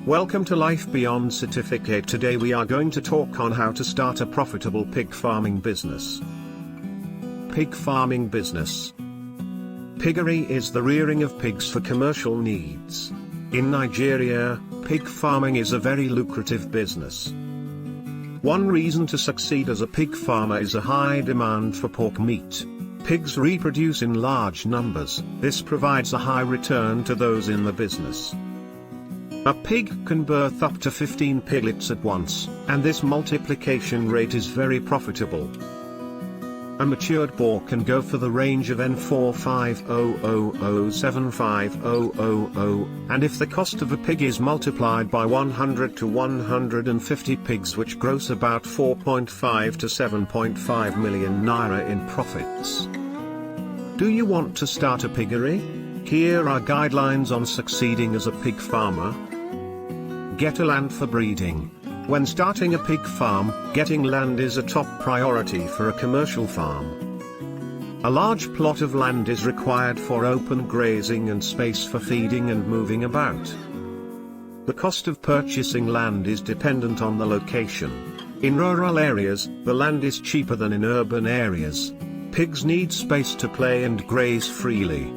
Welcome to Life Beyond Certificate. Today we are going to talk on how to start a profitable pig farming business. Pig farming business. Piggery is the rearing of pigs for commercial needs. In Nigeria, pig farming is a very lucrative business. One reason to succeed as a pig farmer is a high demand for pork meat. Pigs reproduce in large numbers. This provides a high return to those in the business. A pig can birth up to 15 piglets at once, and this multiplication rate is very profitable. A matured boar can go for the range of N450007500, and if the cost of a pig is multiplied by 100 to 150 pigs, which gross about 4.5 to 7.5 million naira in profits. Do you want to start a piggery? Here are guidelines on succeeding as a pig farmer. Get a land for breeding. When starting a pig farm, getting land is a top priority for a commercial farm. A large plot of land is required for open grazing and space for feeding and moving about. The cost of purchasing land is dependent on the location. In rural areas, the land is cheaper than in urban areas. Pigs need space to play and graze freely.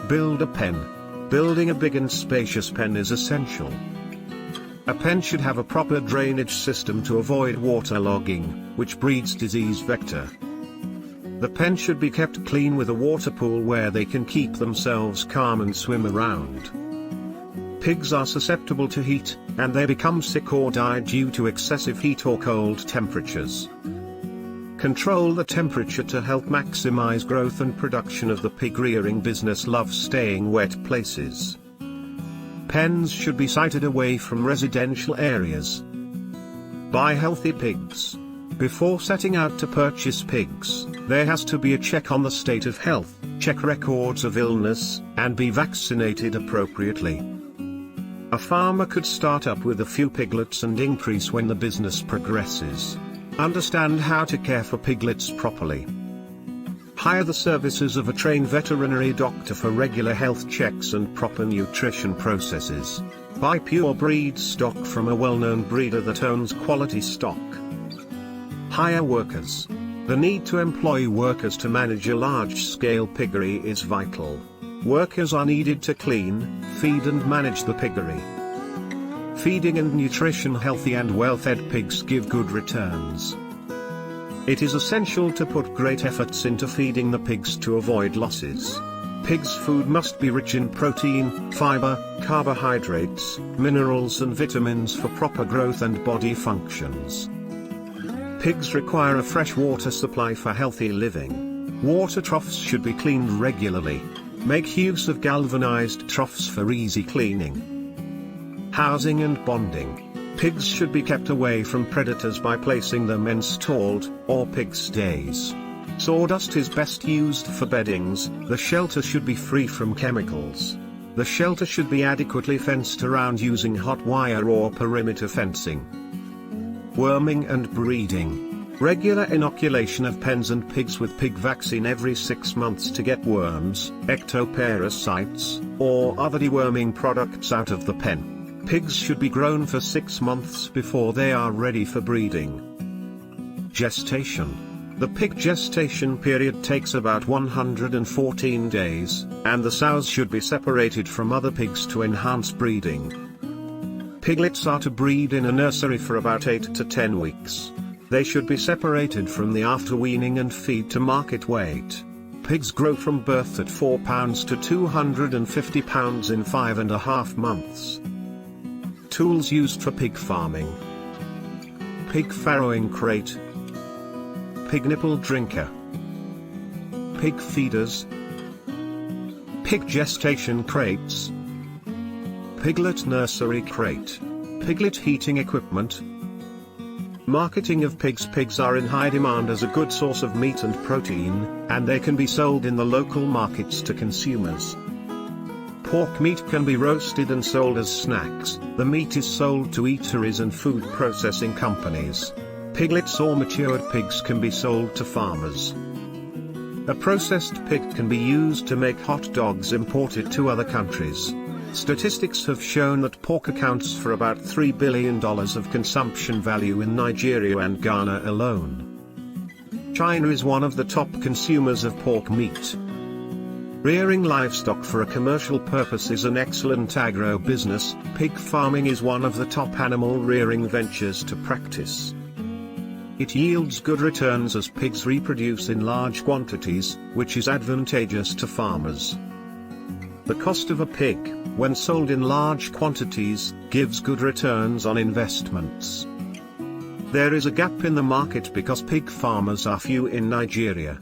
Build a pen. Building a big and spacious pen is essential. A pen should have a proper drainage system to avoid waterlogging, which breeds disease vector. The pen should be kept clean with a water pool where they can keep themselves calm and swim around. Pigs are susceptible to heat, and they become sick or die due to excessive heat or cold temperatures. Control the temperature to help maximize growth and production of the pig rearing business. Loves staying wet places. Pens should be sited away from residential areas. Buy healthy pigs. Before setting out to purchase pigs, there has to be a check on the state of health, check records of illness, and be vaccinated appropriately. A farmer could start up with a few piglets and increase when the business progresses. Understand how to care for piglets properly. Hire the services of a trained veterinary doctor for regular health checks and proper nutrition processes. Buy pure breed stock from a well-known breeder that owns quality stock. Hire workers. The need to employ workers to manage a large-scale piggery is vital. Workers are needed to clean, feed and manage the piggery. Feeding and nutrition. Healthy and well-fed pigs give good returns. It is essential to put great efforts into feeding the pigs to avoid losses. Pigs' food must be rich in protein, fiber, carbohydrates, minerals and vitamins for proper growth and body functions. Pigs require a fresh water supply for healthy living. Water troughs should be cleaned regularly. Make use of galvanized troughs for easy cleaning. Housing and bonding. Pigs should be kept away from predators by placing them in stalled, or pig stays. Sawdust is best used for beddings. The shelter should be free from chemicals. The shelter should be adequately fenced around using hot wire or perimeter fencing. Worming and breeding. Regular inoculation of pens and pigs with pig vaccine every 6 months to get worms, ectoparasites, or other deworming products out of the pen. Pigs should be grown for 6 months before they are ready for breeding. Gestation. The pig gestation period takes about 114 days, and the sows should be separated from other pigs to enhance breeding. Piglets are to breed in a nursery for about 8 to 10 weeks. They should be separated from the after weaning and feed to market weight. Pigs grow from birth at 4 pounds to 250 pounds in 5.5 months. Tools used for pig farming. Pig farrowing crate. Pig nipple drinker. Pig feeders. Pig gestation crates. Piglet nursery crate. Piglet heating equipment. Marketing of pigs. Pigs are in high demand as a good source of meat and protein, and they can be sold in the local markets to consumers. Pork meat can be roasted and sold as snacks. The meat is sold to eateries and food processing companies. Piglets or matured pigs can be sold to farmers. A processed pig can be used to make hot dogs imported to other countries. Statistics have shown that pork accounts for about $3 billion of consumption value in Nigeria and Ghana alone. China is one of the top consumers of pork meat. Rearing livestock for a commercial purpose is an excellent agro-business. Pig farming is one of the top animal rearing ventures to practice. It yields good returns as pigs reproduce in large quantities, which is advantageous to farmers. The cost of a pig, when sold in large quantities, gives good returns on investments. There is a gap in the market because pig farmers are few in Nigeria.